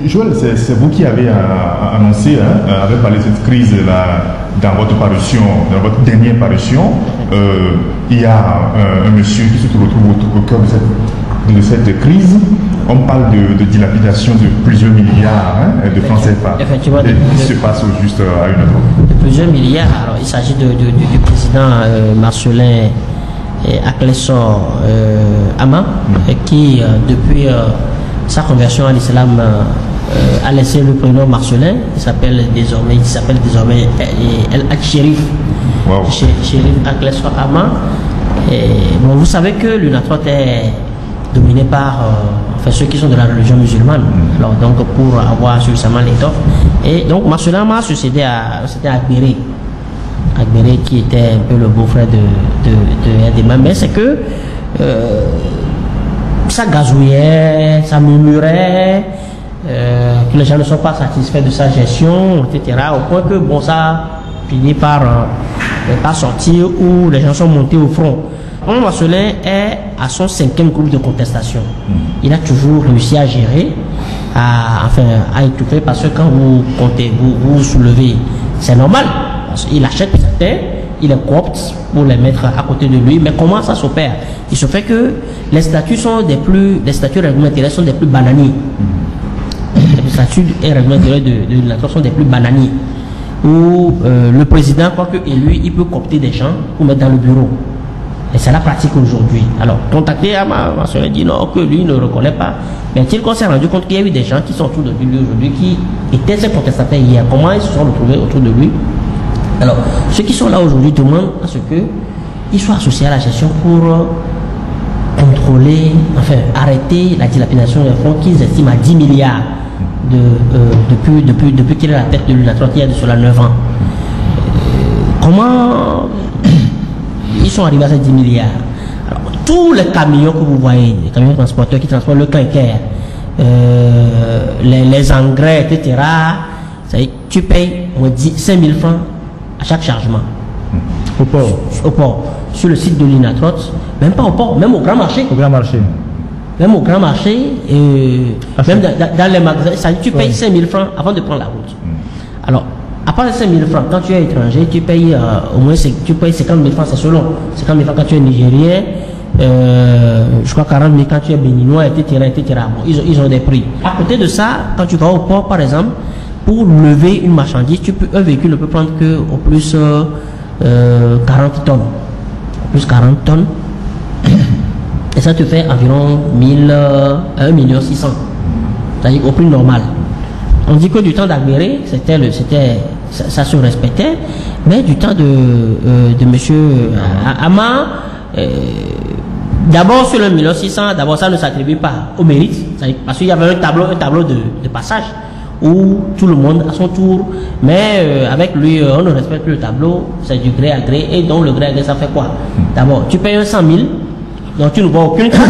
Joël, c'est vous qui avez annoncé, avez parlé de cette crise-là dans votre parution, dans votre dernière parution. Il y a un monsieur qui se retrouve au cœur de cette crise. On parle de dilapidation de plusieurs milliards de francs CFA. Effectivement. Qui se passe au juste à une autre. De plusieurs milliards. Alors, il s'agit du président Marcelin Aklessor Ama, qui, depuis sa conversion à l'islam, a laissé le prénom Marcelin. Il s'appelle désormais El Chérif. Wow. Chérif Aklessor Ama. Bon, vous savez que l'UNATROT est dominé par ceux qui sont de la religion musulmane. Alors, donc, pour avoir suffisamment l'étoffe. Et donc, Marcelin Ama a succédé à Agbéré. Agbéré qui était un peu le beau-frère de Edema. Mais c'est que ça gazouillait, ça murmurait, que les gens ne sont pas satisfaits de sa gestion, etc. Au point que, bon, ça finit par sortir où les gens sont montés au front. Marcelin est à son 5e groupe de contestation. Il a toujours réussi à gérer, à étouffer, parce que quand vous comptez, vous soulevez, c'est normal. Parce qu'il achète certains, il les coopte pour les mettre à côté de lui. Mais comment ça s'opère? Il se fait que les statuts règlements intérieurs sont des plus bananiers. Les statuts et règlements intérieurs de la sont des plus bananiers. Où le président, quoi que élu, il peut coopter des gens pour mettre dans le bureau. Et c'est la pratique aujourd'hui. Alors, contacté à ma soeur, dit non, que lui ne reconnaît pas. Mais il s'est rendu compte qu'il y a eu des gens qui sont autour de lui aujourd'hui, qui étaient ses contestataires hier. Comment ils se sont retrouvés autour de lui? Alors, ceux qui sont là aujourd'hui demandent à ce qu'ils soient associés à la gestion pour contrôler, arrêter la dilapidation des fonds qu'ils estiment à 10 milliards depuis qu'il est à la tête de l'UNATROT, il y a de cela 9 ans. Comment ils sont arrivés à ces 10 milliards? Alors, tous les camions que vous voyez, les camions transporteurs qui transportent le clinker, les engrais, etc., tu payes 5 000 francs à chaque chargement. Au port. Sur le site de l'UNATROT, même pas au port, même au grand marché. Même au grand marché, même dans les magasins, tu payes 5 000 francs avant de prendre la route. Alors, à part les 5 000 francs, quand tu es étranger, tu payes au moins 50 000 francs, c'est selon. 50 000 francs quand tu es nigérien, je crois 40 000 quand tu es béninois, etc. Bon, ils ont des prix. À côté de ça, quand tu vas au port, par exemple, pour lever une marchandise, un véhicule ne peut prendre que au plus 40 tonnes. Au plus 40 tonnes. Et ça te fait environ 1 million 600. C'est-à-dire au prix normal. On dit que du temps d'Agbéré, ça se respectait, mais du temps de monsieur Ama, d'abord sur le 1 million 600, d'abord ça ne s'attribue pas au mérite, parce qu'il y avait un tableau de passage où tout le monde à son tour, mais avec lui on ne respecte plus le tableau, c'est du gré à gré, et donc le gré à gré ça fait quoi? D'abord tu payes 100 000, donc tu ne vois aucune carte,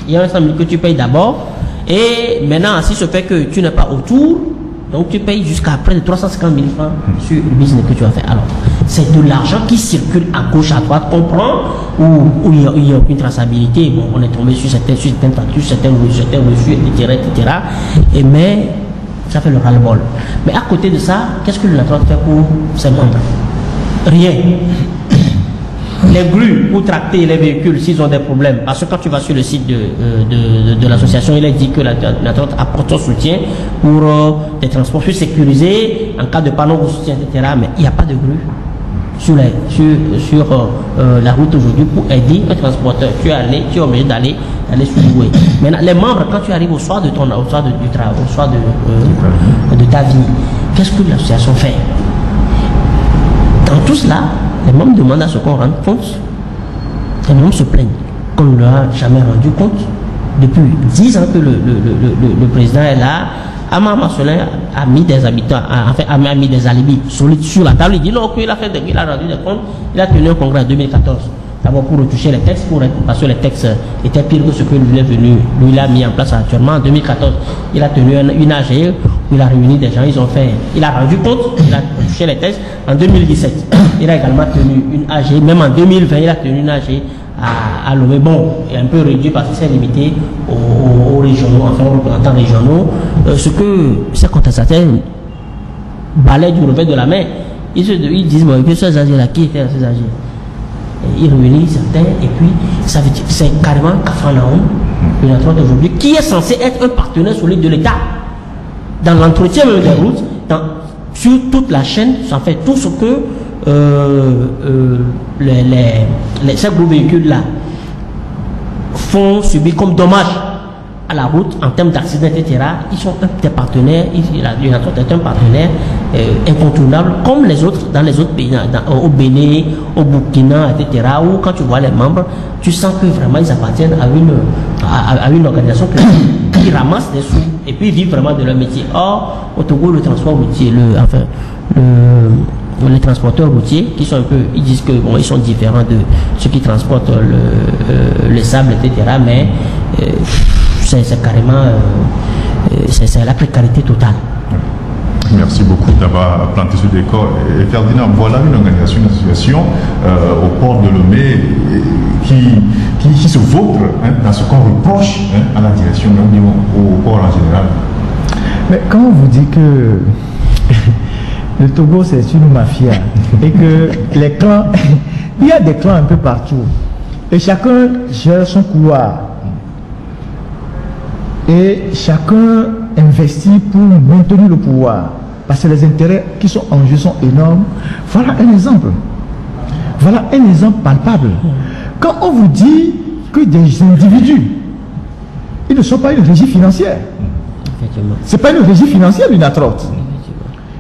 il y a 100 000 que tu payes d'abord, et maintenant si ce fait que tu n'es pas autour, donc tu payes jusqu'à près de 350 000 francs sur le business que tu as fait. Alors c'est de l'argent qui circule à gauche, à droite, on prend, où il n'y a aucune traçabilité. Bon, on est tombé sur certains statuts, certains reçus, etc. Mais ça fait le ras-le-bol. Mais à côté de ça, qu'est-ce que l'UNATROT fait pour ses membres? Rien. Les grues pour tracter les véhicules s'ils ont des problèmes. Parce que quand tu vas sur le site de l'association, il est dit que l'UNATROT apporte son soutien pour des transports plus sécurisés, en cas de panneau de soutien, etc. Mais il n'y a pas de grue sur la route aujourd'hui pour aider un transporteur. Tu es obligé d'aller sur le way. Maintenant, les membres, quand tu arrives au soir de ta vie, qu'est-ce que l'association fait? Dans tout cela, les membres demandent à ce qu'on rende compte. Les membres se plaignent qu'on ne leur a jamais rendu compte. Depuis 10 ans que le président est là, Ama Marcelin a mis des habitants, a mis des alibis solides sur la table. Il dit non, il a rendu des comptes. Il a tenu un congrès en 2014. D'abord pour retoucher les textes, parce que les textes étaient pires que ce que lui a mis en place actuellement. En 2014, il a tenu une AG où il a réuni des gens, il a rendu compte, il a retouché les textes. En 2017, il a également tenu une AG, même en 2020, il a tenu une AG à Lomé. Bon, est un peu réduit parce que c'est limité aux régionaux, enfin aux représentants régionaux. Ce que ces contestataires balaient du revers de la main, ils disent bon, que ces agents-là, qui étaient ces agents? Ils réunissent certains, et puis ça veut dire c'est carrément Kafanaoum, le national d'aujourd'hui, qui est censé être un partenaire solide de l'État. Dans l'entretien même des routes, sur toute la chaîne, ça fait tout ce que ces gros véhicules-là font subir comme dommage à la route en termes d'accidents, etc. Ils sont des partenaires, l'UNATROT est un partenaire incontournable comme les autres dans les autres pays, au Bénin, au Burkina, etc. Où quand tu vois les membres, tu sens que vraiment ils appartiennent à une organisation qui ramasse des sous et puis ils vivent vraiment de leur métier. Or, au Togo, le transport routier, les transporteurs routiers qui sont un peu, ils disent que bon, ils sont différents de ceux qui transportent le sable, etc. Mais c'est carrément c'est la précarité totale. Merci beaucoup d'avoir planté ce décor. Et Ferdinand, voilà une organisation, une association au port de Lomé qui se vautre dans ce qu'on reproche à la direction, mais au port en général. Mais quand on vous dit que le Togo c'est une mafia et que les clans, il y a des clans un peu partout et chacun gère son couloir et chacun investit pour maintenir le pouvoir parce que les intérêts qui sont en jeu sont énormes. Voilà un exemple. Voilà un exemple palpable. Quand on vous dit que des individus, ils ne sont pas une régie financière. C'est pas une régie financière, l'UNATROT.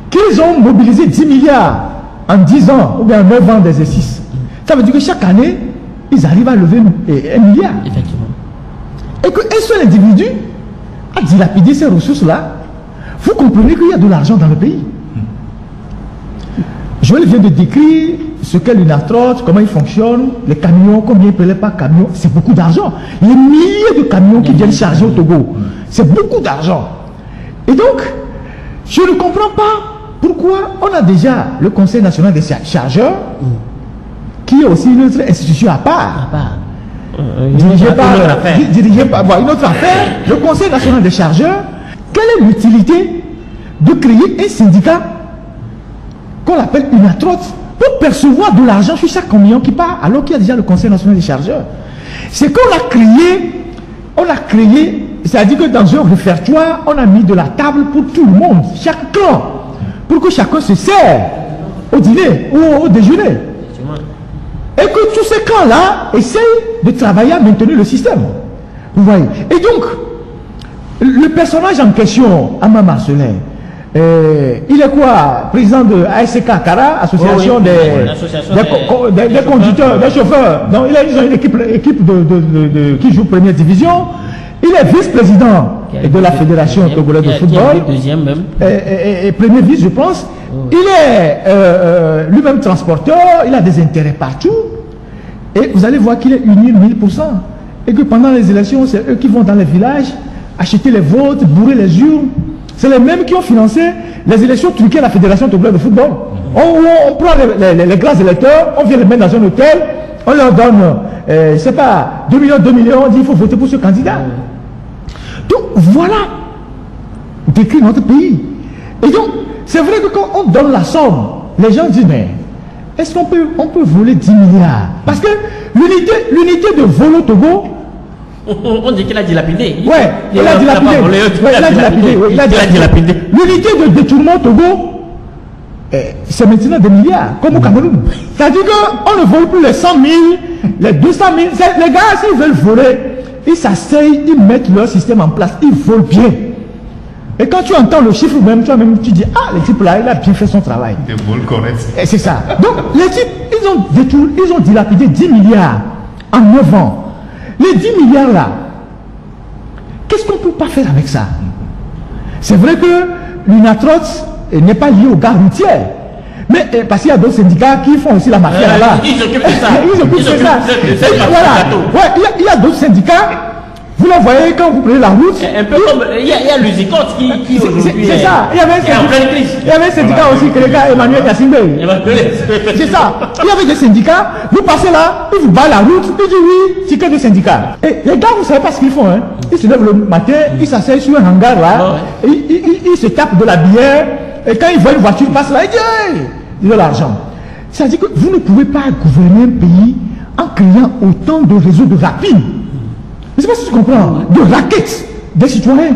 Qu'ils ont mobilisé 10 milliards en 10 ans ou bien en 9 ans d'exercice. Ça veut dire que chaque année, ils arrivent à lever 1 milliard. Effectivement. Et qu'un seul individu a dilapidé ces ressources-là, vous comprenez qu'il y a de l'argent dans le pays. Joël vient de décrire ce qu'est l'UNATROT, comment il fonctionne, les camions, combien ils paient par camion, c'est beaucoup d'argent. Les milliers de camions qui viennent charger au Togo, c'est beaucoup d'argent. Et donc, je ne comprends pas pourquoi on a déjà le Conseil national des chargeurs, qui est aussi une autre institution à part. Dirigé par une autre affaire, le Conseil national des chargeurs. Quelle est l'utilité de créer un syndicat qu'on appelle UNATROT pour percevoir de l'argent sur chaque camion qui part alors qu'il y a déjà le Conseil national des chargeurs? C'est qu'on a créé, c'est-à-dire que dans un réfectoire, on a mis de la table pour tout le monde, chaque clan, pour que chacun se sert au dîner ou au déjeuner. Et que tous ces clans-là essayent de travailler à maintenir le système. Vous voyez. Et donc, le personnage en question, Ama Marcelin, il est quoi? Président de ASK Kara, association des conducteurs, des chauffeurs. Donc, il a une équipe qui joue première division. Il est vice-président de la Fédération togolaise de football. Deuxième même. Et premier vice, je pense. Il est lui-même transporteur, il a des intérêts partout. Et vous allez voir qu'il est uni 1000%. Et que pendant les élections, c'est eux qui vont dans les villages acheter les votes, bourrer les urnes. C'est les mêmes qui ont financé les élections truquées à la Fédération togolaise de football. On prend les grands électeurs, on vient les mettre dans un hôtel, on leur donne, je ne sais pas, 2 millions, on dit il faut voter pour ce candidat. Donc voilà, décrit notre pays. Et donc, c'est vrai que quand on donne la somme, les gens disent, mais est-ce qu'on peut voler 10 milliards? Parce que l'unité de vol au Togo, on dit qu'il a dilapidé. Ouais, il a dilapidé. L'unité de détournement au Togo, c'est maintenant des milliards, comme au Cameroun. C'est-à-dire qu'on ne vole plus les 100 000, les 200 000. Les gars, s'ils veulent voler, ils s'asseyent, ils mettent leur système en place, ils volent bien. Et quand tu entends le chiffre même, tu dis, ah, le type là, il a bien fait son travail. Des vols corrects. Et c'est ça. Donc, les types, ils ont dilapidé 10 milliards en 9 ans. Les 10 milliards là, qu'est-ce qu'on ne peut pas faire avec ça? C'est vrai que l'UNATROT n'est pas lié aux gares routières. Mais parce qu'il y a d'autres syndicats qui font aussi la mafia là. Ils s'occupent de ça. Ils s'occupent de ça. Voilà. Ouais, il y a d'autres syndicats Vous la voyez quand vous prenez la route. Un peu comme il y a l'Usicote qui aujourd'hui c'est ça. Il y avait un syndicat aussi que le gars Emmanuel Kassimbe. C'est ça. Il y avait des syndicats. Vous passez là, ils vous battent la route. Ils disent oui, c'est que des syndicats. Et les gars, vous savez pas ce qu'ils font. Hein? Ils se lèvent le matin, ils s'asseyent sur un hangar là, ils se tapent de la bière. Et quand ils voient une voiture passer là, ils disent hey, ils ont l'argent. C'est-à-dire que vous ne pouvez pas gouverner un pays en créant autant de réseaux de rapines. Je ne sais pas si tu comprends, de raquettes des citoyens.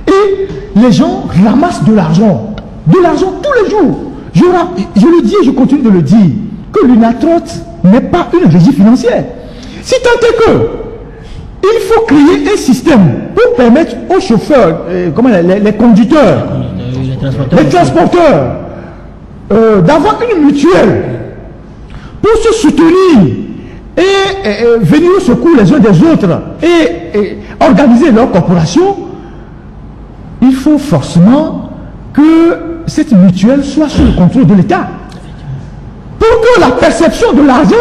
Et les gens ramassent de l'argent tous les jours. Je le dis et je continue de le dire, que l'UNATROT n'est pas une régie financière. Si tant est que il faut créer un système pour permettre aux chauffeurs, les conducteurs, les transporteurs, d'avoir une mutuelle pour se soutenir et venir au secours les uns des autres et organiser leur corporation, il faut forcément que cette mutuelle soit sous le contrôle de l'État. Pour que la perception de l'argent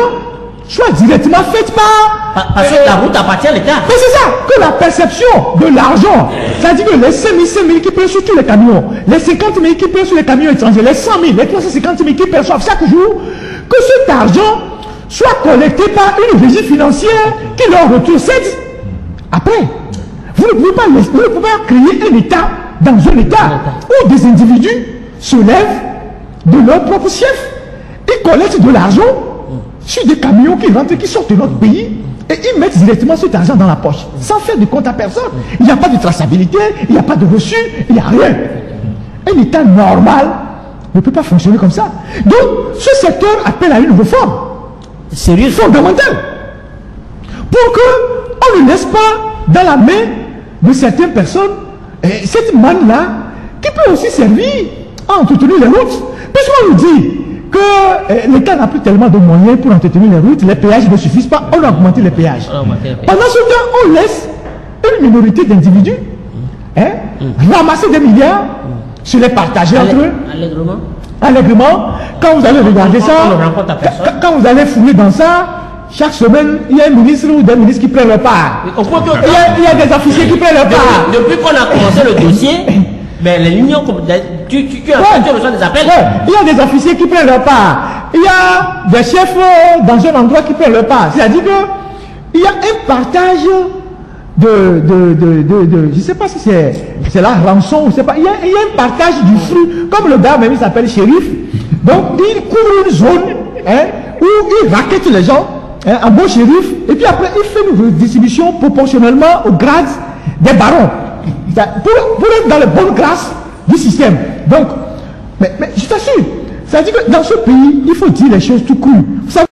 soit directement faite par... Parce que la route appartient à l'État. Mais c'est ça, que la perception de l'argent, c'est-à-dire que les 5 000 qui prennent sur tous les camions, les 50 000 qui prennent sur les camions étrangers, les 100 000, les 350 000 qui perçoivent chaque jour, que cet argent soit collecté par une régie financière qui leur retrocède après. Vous ne pouvez pas créer un État dans un État où des individus se lèvent de leur propre chef et collectent de l'argent sur des camions qui rentrent, qui sortent de notre pays et ils mettent directement cet argent dans la poche sans faire de compte à personne. Il n'y a pas de traçabilité, il n'y a pas de reçu, il n'y a rien. Un État normal ne peut pas fonctionner comme ça. Donc ce secteur appelle à une réforme sérieux, fondamentale pour qu'on ne laisse pas dans la main de certaines personnes cette manne-là qui peut aussi servir à entretenir les routes. Puisqu'on nous dit que l'État n'a plus tellement de moyens pour entretenir les routes, les péages ne suffisent pas, on a augmenté les péages. Pendant ce temps, on laisse une minorité d'individus ramasser des milliards, se les partager entre eux. Allègrement. Quand vous allez regarder ça, quand vous allez fouiller dans ça, chaque semaine, il y a un ministre ou des ministres qui prennent leur part. Il y a des officiers qui prennent leur part. Depuis qu'on a commencé le dossier, mais les lignes, tu reçois des appels. Il y a des officiers qui prennent leur part. Il y a des chefs dans un endroit qui prennent leur part. C'est-à-dire qu'il y a un partage je ne sais pas si c'est la rançon, je sais pas. Il y a un partage du fruit, comme le gars même il s'appelle shérif. Donc il couvre une zone où il raquette les gens, un bon shérif, et puis après il fait une redistribution proportionnellement au grade des barons. Pour être dans les bonnes grâces du système. Donc, mais je t'assure, c'est-à-dire que dans ce pays, il faut dire les choses tout court. Vous savez